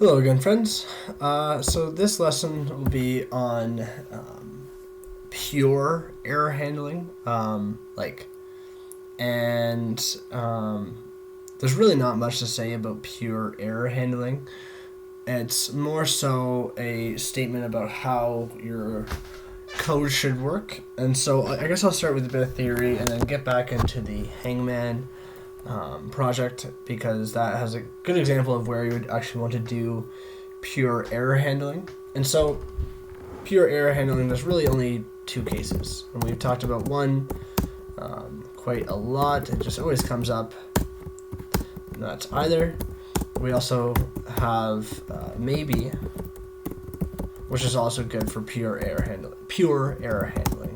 Hello again, friends. So this lesson will be on pure error handling. There's really not much to say about pure error handling. It's more so a statement about how your code should work. And so I guess I'll start with a bit of theory and then get back into the Hangman project, because that has a good example of where you would actually want to do pure error handling. And so pure error handling, there's really only two cases, and we've talked about one quite a lot. It just always comes up, and that's either. We also have maybe, which is also good for pure error handling.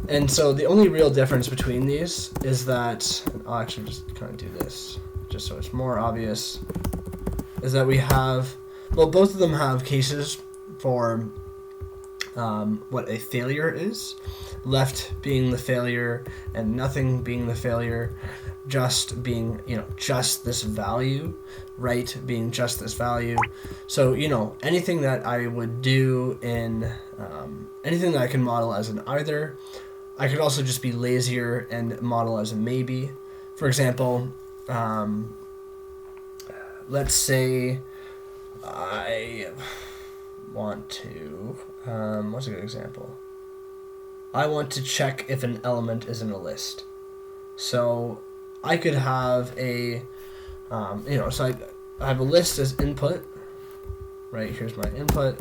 And so the only real difference between these is that, I'll actually just kind of do this just so it's more obvious, is that we have, both of them have cases for what a failure is, left being the failure and nothing being the failure, just being, just this value, right being just this value. So, anything that I would do in, anything that I can model as an either, I could also just be lazier and model as a maybe. For example, let's say I want to, what's a good example? I want to check if an element is in a list. So I could have a, so I have a list as input, right? Here's my input,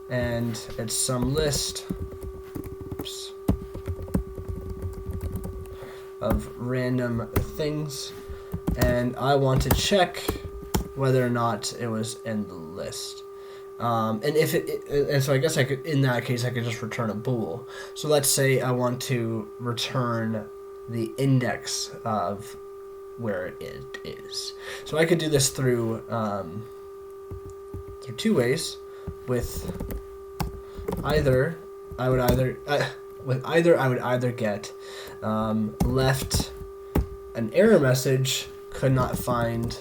and it's some list, of random things, and I want to check whether or not it was in the list. And so I guess I could, in that case, I could just return a bool. So let's say I want to return the index of where it is. So I could do this through two ways. With either, I would either get left an error message, could not find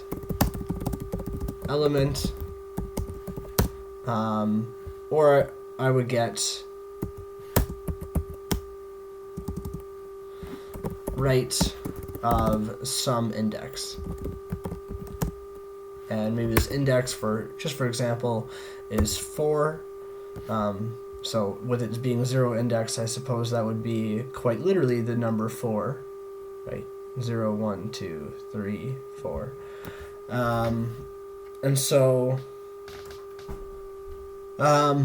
element, or I would get right of some index. And maybe this index, for example, is 4. So with it being 0 index, I suppose that would be quite literally the number 4, right? 0, 1, 2, 3, 4. And so, but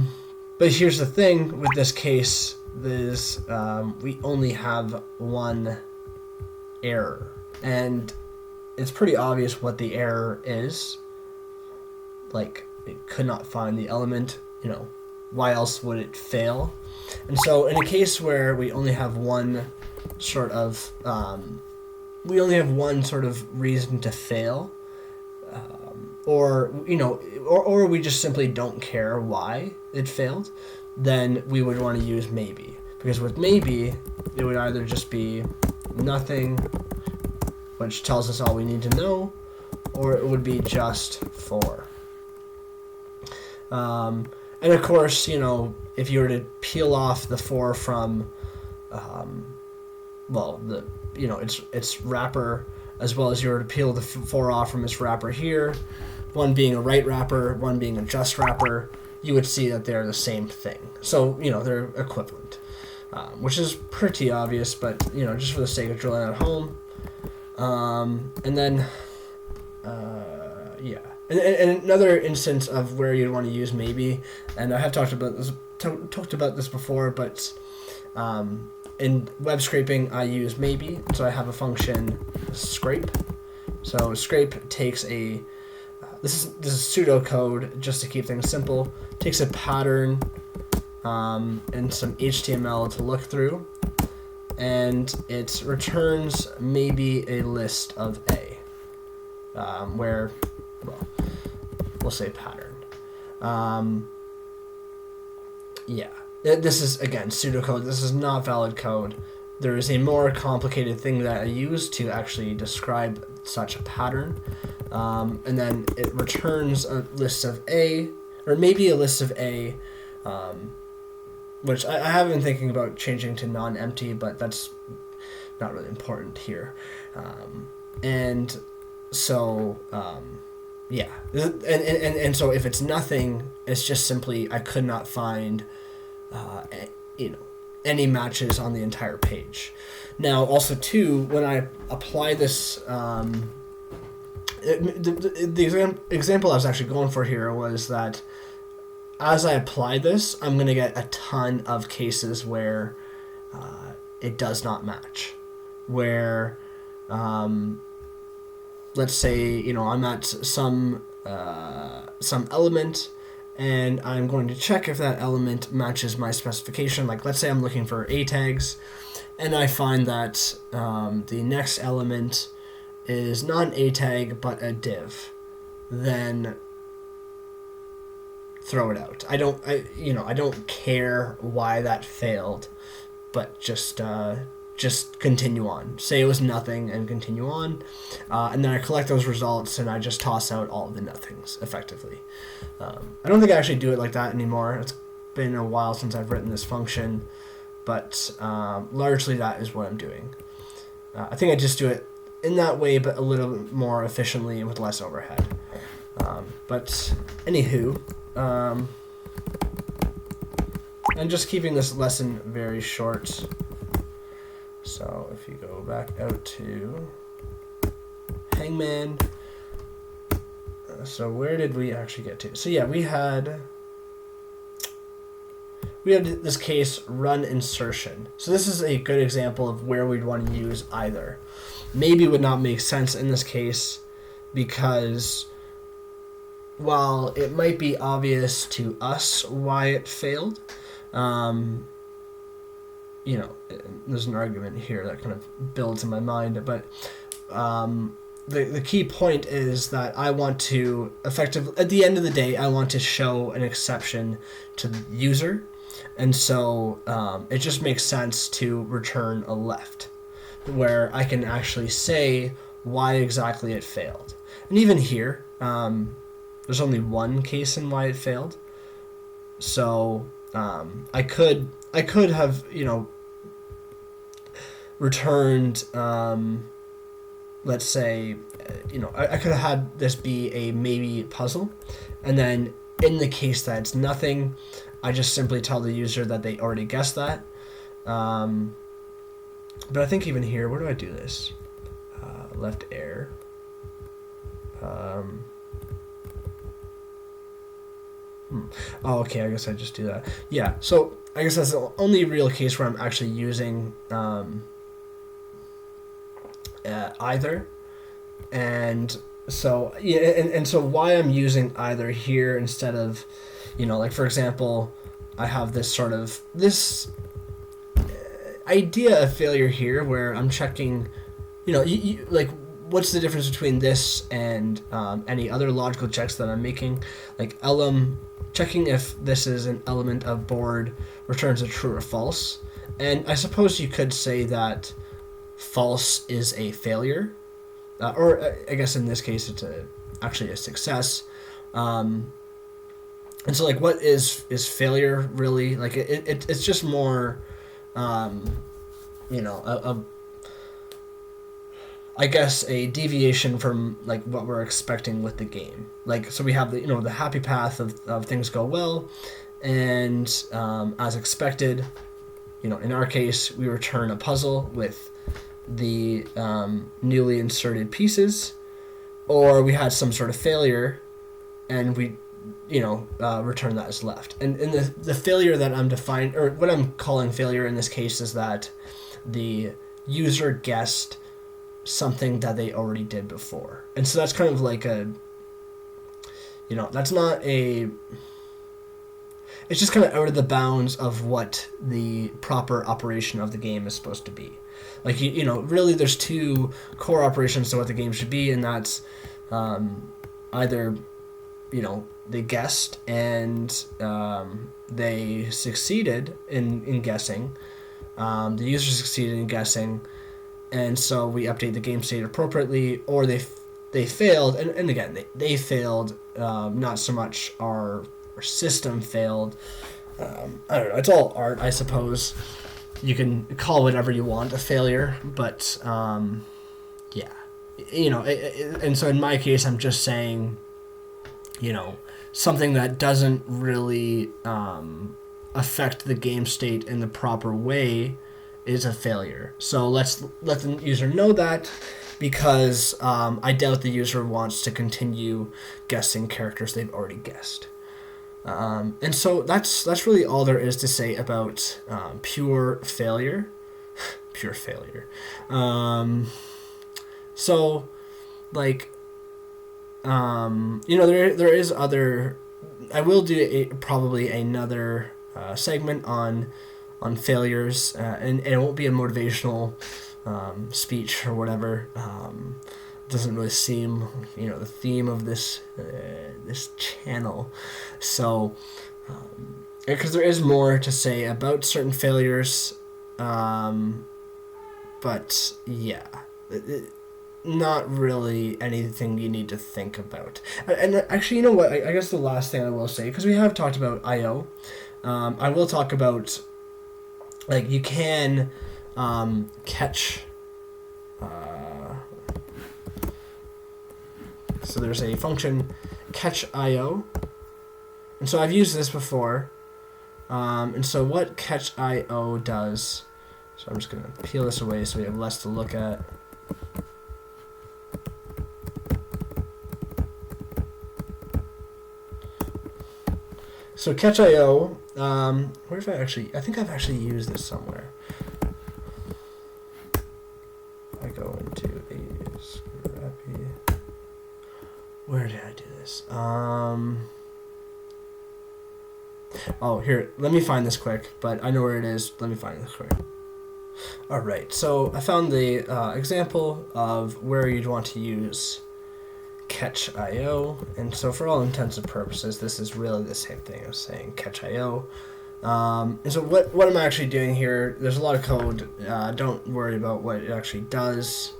here's the thing with this case, is we only have one error, and it's pretty obvious what the error is. Like, it could not find the element, why else would it fail? And so in a case where we only have one sort of reason to fail, or we just simply don't care why it failed, then we would want to use maybe. Because with maybe, it would either just be nothing, which tells us all we need to know, or it would be just 4. And of course, if you were to peel off the 4 from, its wrapper, as well as you were to peel the 4 off from its wrapper here, one being a right wrapper, one being a just wrapper, you would see that they're the same thing. So, they're equivalent, which is pretty obvious, but, just for the sake of drilling at home. And then, yeah. And another instance of where you'd want to use maybe, and I have talked about this before, but in web scraping I use maybe. So I have a function scrape. So scrape takes a this is pseudocode, just to keep things simple. Takes a pattern and some HTML to look through, and it returns maybe a list of A, where, we'll say pattern. Yeah, this is, again, pseudocode. This is not valid code. There is a more complicated thing that I use to actually describe such a pattern. and then it returns a list of A, or maybe a list of A, which I have been thinking about changing to non-empty, but that's not really important here. And so, yeah. And so if it's nothing, it's just simply I could not find, any matches on the entire page. Now, also, too, when I apply this, the example I was actually going for here was that as I apply this, I'm going to get a ton of cases where it does not match. Where, let's say, I'm at some element, and I'm going to check if that element matches my specification. Like, let's say I'm looking for A tags, and I find that the next element is not an A tag but a div. Then throw it out. I don't care why that failed, but just continue on. Say it was nothing and continue on, and then I collect those results and I just toss out all of the nothings effectively. I don't think I actually do it like that anymore. It's been a while since I've written this function, but largely that is what I'm doing. I think I just do it in that way, but a little more efficiently and with less overhead. But anywho, and just keeping this lesson very short. So if you go back out to Hangman, so where did we actually get to? So yeah, we had this case run insertion. So this is a good example of where we'd want to use either. Maybe would not make sense in this case because while it might be obvious to us why it failed, there's an argument here that kind of builds in my mind, but the key point is that I want to effectively, at the end of the day, I want to show an exception to the user, and so it just makes sense to return a left, where I can actually say why exactly it failed. And even here, there's only one case in why it failed, so I could have returned, let's say, I could have had this be a maybe puzzle, and then in the case that it's nothing, I just simply tell the user that they already guessed that. But I think even here, where do I do this? Left air. Oh, okay, I guess I just do that. Yeah, so I guess that's the only real case where I'm actually using either. And so, yeah, and so why I'm using either here instead of, like for example, I have this sort of, this idea of failure here where I'm checking, like, what's the difference between this and any other logical checks that I'm making? Like checking if this is an element of board returns a true or false. And I suppose you could say that false is a failure, or I guess in this case it's actually a success. And so, like, what is failure really? Like, it's just more, I guess a deviation from like what we're expecting with the game. Like, so we have the happy path of things go well, and as expected, in our case we return a puzzle with the newly inserted pieces, or we had some sort of failure and we return that as left. And the failure that I'm defining, or what I'm calling failure in this case, is that the user guessed something that they already did before. And so that's kind of like that's not it's just kind of out of the bounds of what the proper operation of the game is supposed to be. Like, really there's two core operations to what the game should be, and that's either, they guessed and they succeeded in guessing. The user succeeded in guessing, and so we update the game state appropriately, or they they failed, and again, they failed, not so much our system failed. I don't know, it's all art, I suppose. You can call whatever you want a failure, but yeah. And so in my case, I'm just saying, something that doesn't really affect the game state in the proper way is a failure. So let's let the user know that, because I doubt the user wants to continue guessing characters they've already guessed. And so that's really all there is to say about pure failure. Pure failure. So, like, there is other. I will do probably another segment on failures, and it won't be a motivational speech or whatever. It doesn't really seem, the theme of this channel. So, because there is more to say about certain failures, but yeah. Not really anything you need to think about. And actually, you know what? I guess the last thing I will say, because we have talked about I/O, I will talk about, like, you can catch. So there's a function, catchIO, and so I've used this before. And so what catchIO does, so I'm just gonna peel this away so we have less to look at. So catchIO, where have I think I've actually used this somewhere. I go into a scrappy, where did I do this? Oh, here, let me find this quick, but I know where it is. Let me find this quick. Alright, so I found the example of where you'd want to use catchIO, and so for all intents and purposes, this is really the same thing as saying catchIO. And so what am I actually doing here? There's a lot of code. Don't worry about what it actually does.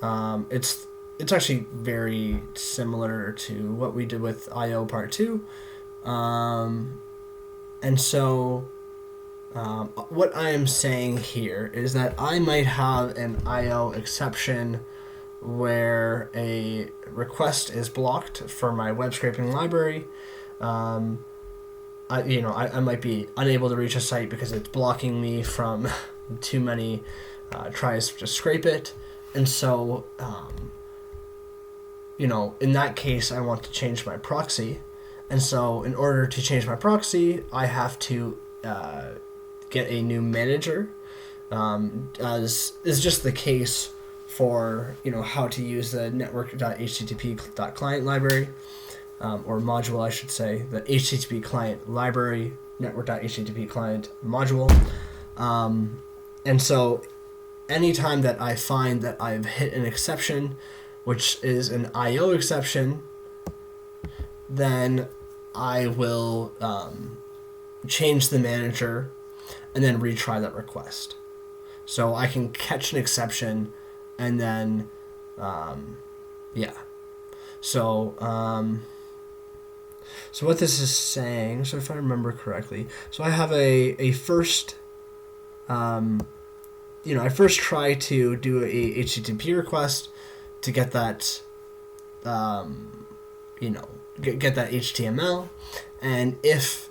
It's actually very similar to what we did with IO part 2. And so what I am saying here is that I might have an IO exception where a request is blocked for my web scraping library. I might be unable to reach a site because it's blocking me from too many tries to scrape it. And so, in that case, I want to change my proxy. And so in order to change my proxy, I have to get a new manager, as is just the case for how to use the network.http.client library, or module, I should say, the HTTP client library, network.http client module. And so anytime that I find that I've hit an exception, which is an IO exception, then I will change the manager and then retry that request. So I can catch an exception and then, So what this is saying, so if I remember correctly, so I have a first, I first try to do a HTTP request to get that, get that HTML, and if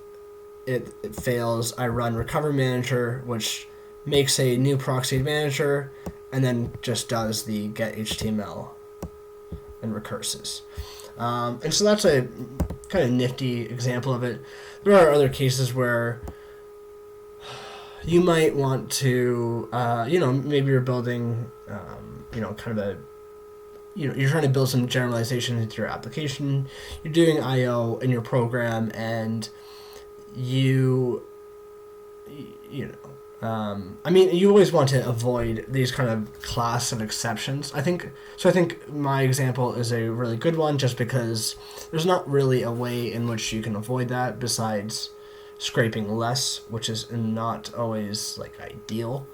it fails, I run recover manager, which makes a new proxy manager, and then just does the get HTML and recurses. And so that's a kind of nifty example of it. There are other cases where you might want to, maybe you're building, kind of a, you're trying to build some generalization into your application. You're doing I/O in your program, and you always want to avoid these kind of class of exceptions. I think my example is a really good one, just because there's not really a way in which you can avoid that besides scraping less, which is not always ideal.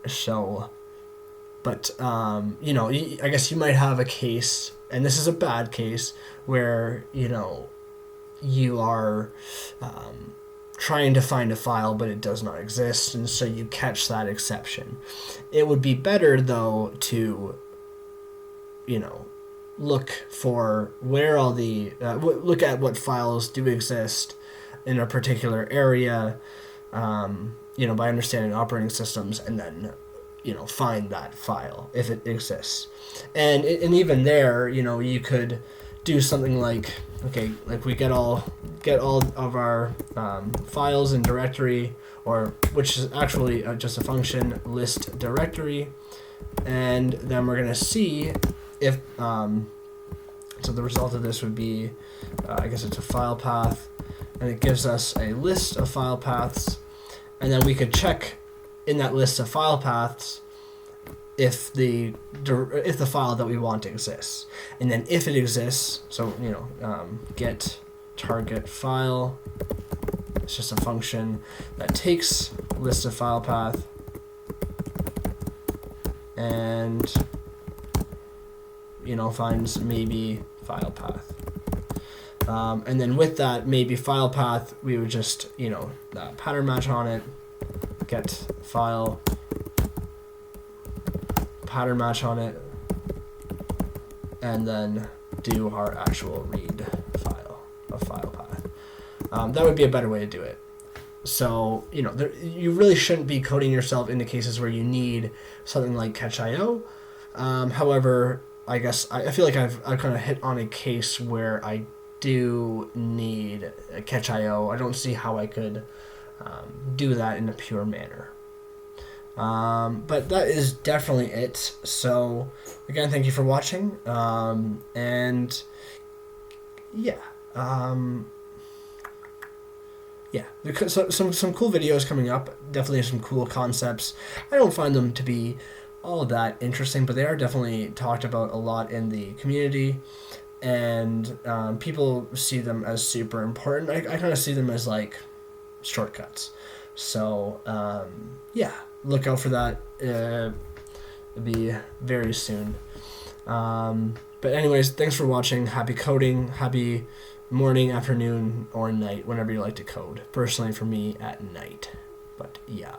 So But I guess you might have a case, and this is a bad case, where you are trying to find a file, but it does not exist, and so you catch that exception. It would be better, though, to look for where all the look at what files do exist in a particular area, by understanding operating systems, and then find that file if it exists. And even there, you could do something like, we get all of our files in directory, or which is actually just a function, list directory, and then we're gonna see if so the result of this would be I guess it's a file path, and it gives us a list of file paths, and then we could check in that list of file paths if the file that we want exists. And then if it exists, so get target file, it's just a function that takes list of file path and finds maybe file path. And then with that maybe file path, we would just pattern match on it, get file, pattern match on it, and then do our actual read file of file path. That would be a better way to do it. So you really shouldn't be coding yourself into cases where you need something like catchIO. However, I guess I feel like I've kind of hit on a case where I do need a catchIO. I don't see how I could do that in a pure manner. But that is definitely it. So again, thank you for watching. Because some cool videos coming up. Definitely some cool concepts. I don't find them to be all that interesting, but they are definitely talked about a lot in the community, and people see them as super important. I kind of see them as like shortcuts. So look out for that. It'll be very soon. But anyways, thanks for watching. Happy coding. Happy morning, afternoon, or night, whenever you like to code. Personally, for me, at night. But yeah.